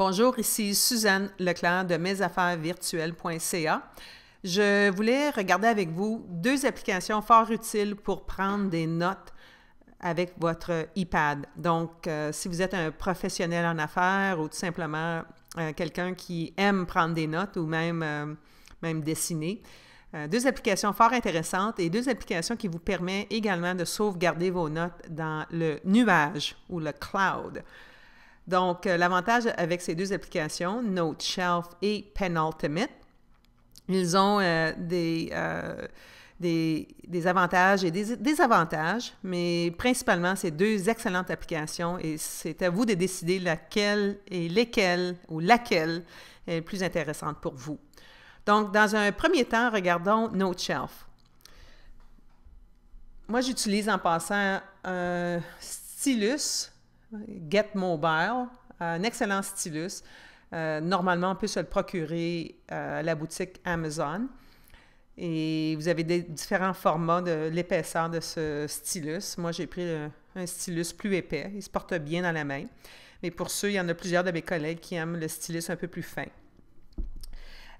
Bonjour, ici Suzanne Leclerc de mesaffaires-virtuelles.ca. Je voulais regarder avec vous deux applications fort utiles pour prendre des notes avec votre iPad. Donc, si vous êtes un professionnel en affaires ou tout simplement quelqu'un qui aime prendre des notes ou même dessiner, deux applications fort intéressantes et deux applications qui vous permettent également de sauvegarder vos notes dans le nuage ou le cloud. Donc, l'avantage avec ces deux applications, NoteShelf et Penultimate, ils ont des avantages et des désavantages, mais principalement, c'est deux excellentes applications et c'est à vous de décider laquelle et lesquelles ou laquelle est plus intéressante pour vous. Donc, dans un premier temps, regardons NoteShelf. Moi, j'utilise en passant un stylus Get Mobile, un excellent stylus. Normalement, on peut se le procurer à la boutique Amazon. Et vous avez différents formats de l'épaisseur de ce stylus. Moi, j'ai pris un stylus plus épais. Il se porte bien dans la main. Mais pour ceux, il y en a plusieurs de mes collègues qui aiment le stylus un peu plus fin.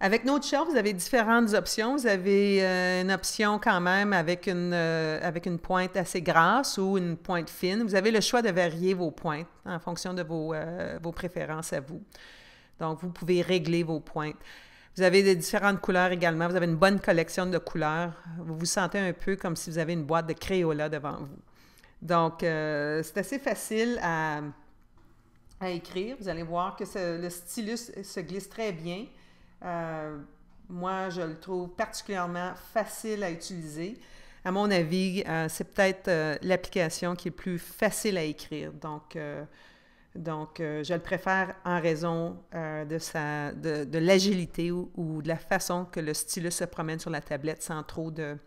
Avec NoteShelf, vous avez différentes options. Vous avez une option quand même avec une pointe assez grasse ou une pointe fine. Vous avez le choix de varier vos pointes en fonction de vos préférences à vous. Donc, vous pouvez régler vos pointes. Vous avez des différentes couleurs également. Vous avez une bonne collection de couleurs. Vous vous sentez un peu comme si vous avez une boîte de Crayola devant vous. Donc, c'est assez facile à écrire. Vous allez voir que le stylus se glisse très bien. Moi, je le trouve particulièrement facile à utiliser. À mon avis, c'est peut-être l'application qui est plus facile à écrire. Donc, je le préfère en raison de l'agilité ou de la façon que le stylus se promène sur la tablette sans trop d'être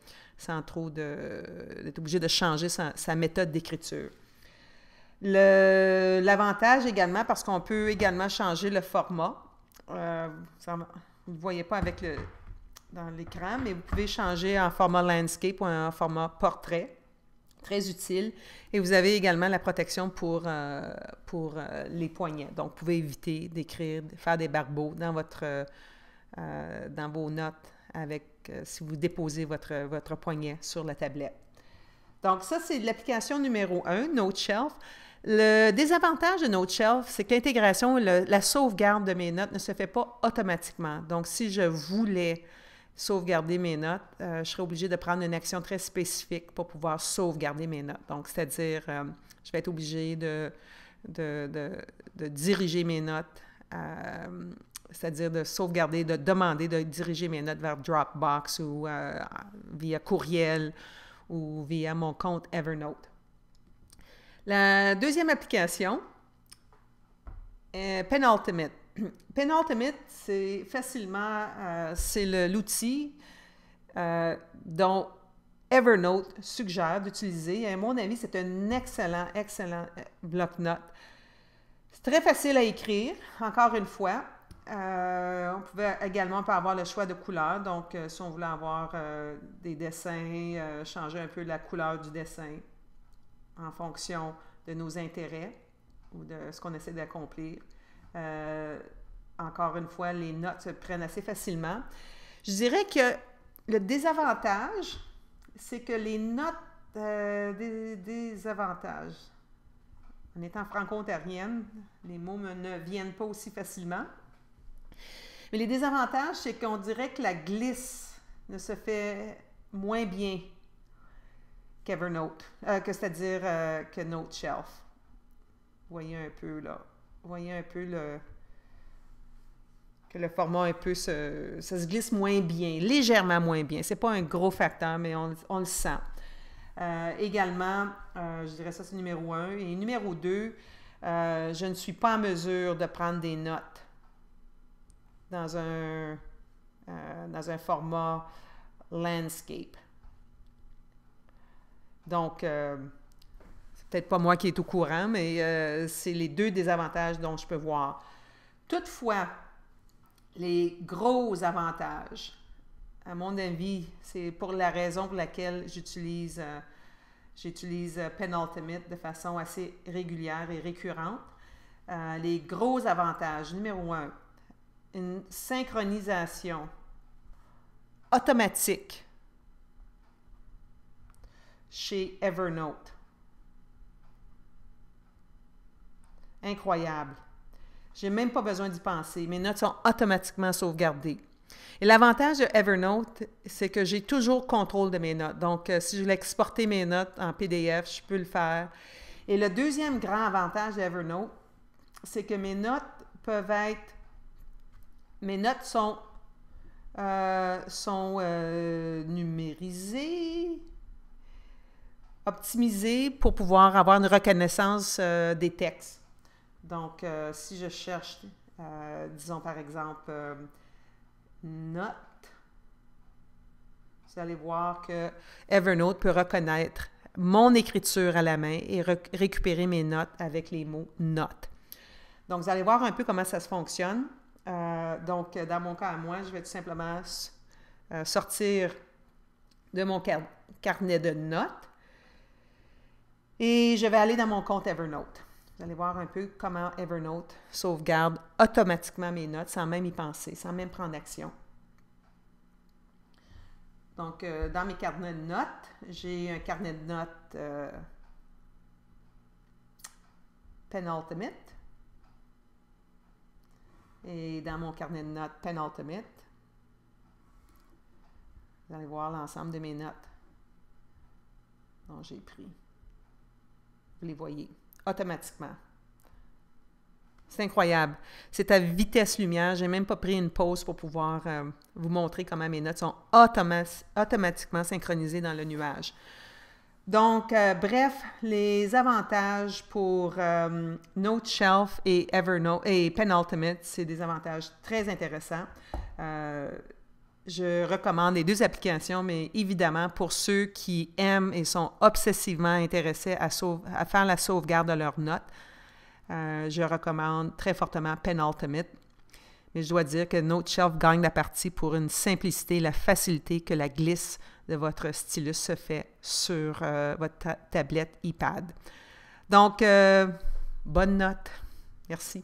obligé de changer sa méthode d'écriture. L'avantage également, parce qu'on peut également changer le format. Vous ne voyez pas dans l'écran, mais vous pouvez changer en format landscape ou en format portrait. Très utile. Et vous avez également la protection pour les poignets. Donc, vous pouvez éviter d'écrire, de faire des barbeaux dans vos notes si vous déposez votre poignet sur la tablette. Donc, ça, c'est l'application numéro 1, NoteShelf. Le désavantage de NoteShelf, c'est que l'intégration, la sauvegarde de mes notes ne se fait pas automatiquement. Donc, si je voulais sauvegarder mes notes, je serais obligée de prendre une action très spécifique pour pouvoir sauvegarder mes notes. Donc, c'est-à-dire, je vais être obligée de diriger mes notes, c'est-à-dire de sauvegarder, de demander de diriger mes notes vers Dropbox ou via courriel ou via mon compte Evernote. La deuxième application est Penultimate. Penultimate, c'est facilement, c'est l'outil dont Evernote suggère d'utiliser. Et à mon avis, c'est un excellent bloc-notes. C'est très facile à écrire, encore une fois. On pouvait également avoir le choix de couleurs. Donc, si on voulait avoir des dessins, changer un peu la couleur du dessin en fonction de nos intérêts ou de ce qu'on essaie d'accomplir. Encore une fois, les notes se prennent assez facilement. Je dirais que le désavantage, c'est que les notes des avantages. En étant franco-ontarienne, les mots ne viennent pas aussi facilement. Mais les désavantages, c'est qu'on dirait que la glisse ne se fait moins bien qu'Evernote, c'est-à-dire que NoteShelf. Vous voyez un peu là. Vous voyez un peu que le format un peu ça se glisse moins bien, légèrement moins bien. C'est pas un gros facteur, mais on le sent. Également, je dirais ça c'est numéro 1. Et numéro 2, je ne suis pas en mesure de prendre des notes dans un format landscape. Donc, c'est peut-être pas moi qui est au courant, mais c'est les deux désavantages dont je peux voir. Toutefois, les gros avantages, à mon avis, c'est pour la raison pour laquelle j'utilise Penultimate de façon assez régulière et récurrente. Les gros avantages. Numéro 1, une synchronisation automatique chez Evernote. Incroyable. Je n'ai même pas besoin d'y penser. Mes notes sont automatiquement sauvegardées. Et l'avantage de Evernote, c'est que j'ai toujours contrôle de mes notes. Donc, si je voulais exporter mes notes en PDF, je peux le faire. Et le deuxième grand avantage d'Evernote, c'est que mes notes peuvent être... Mes notes sont numérisées, optimisées pour pouvoir avoir une reconnaissance des textes. Donc, si je cherche, disons par exemple, notes, vous allez voir que Evernote peut reconnaître mon écriture à la main et récupérer mes notes avec les mots « notes ». Donc, vous allez voir un peu comment ça se fonctionne. Donc, dans mon cas à moi, je vais tout simplement sortir de mon carnet de notes et je vais aller dans mon compte Evernote. Vous allez voir un peu comment Evernote sauvegarde automatiquement mes notes sans même y penser, sans même prendre action. Donc, dans mes carnets de notes, j'ai un carnet de notes Penultimate. Et dans mon carnet de notes Penultimate, vous allez voir l'ensemble de mes notes dont j'ai pris. Vous les voyez automatiquement. C'est incroyable. C'est à vitesse lumière. Je n'ai même pas pris une pause pour pouvoir vous montrer comment mes notes sont automatiquement synchronisées dans le nuage. Donc, bref, les avantages pour NoteShelf et Evernote et Penultimate, c'est des avantages très intéressants. Je recommande les deux applications, mais évidemment, pour ceux qui aiment et sont obsessivement intéressés à faire la sauvegarde de leurs notes, je recommande très fortement Penultimate. Mais je dois dire que NoteShelf gagne la partie pour une simplicité, la facilité que la glisse de votre stylus se fait sur votre tablette iPad. Donc, bonne note. Merci.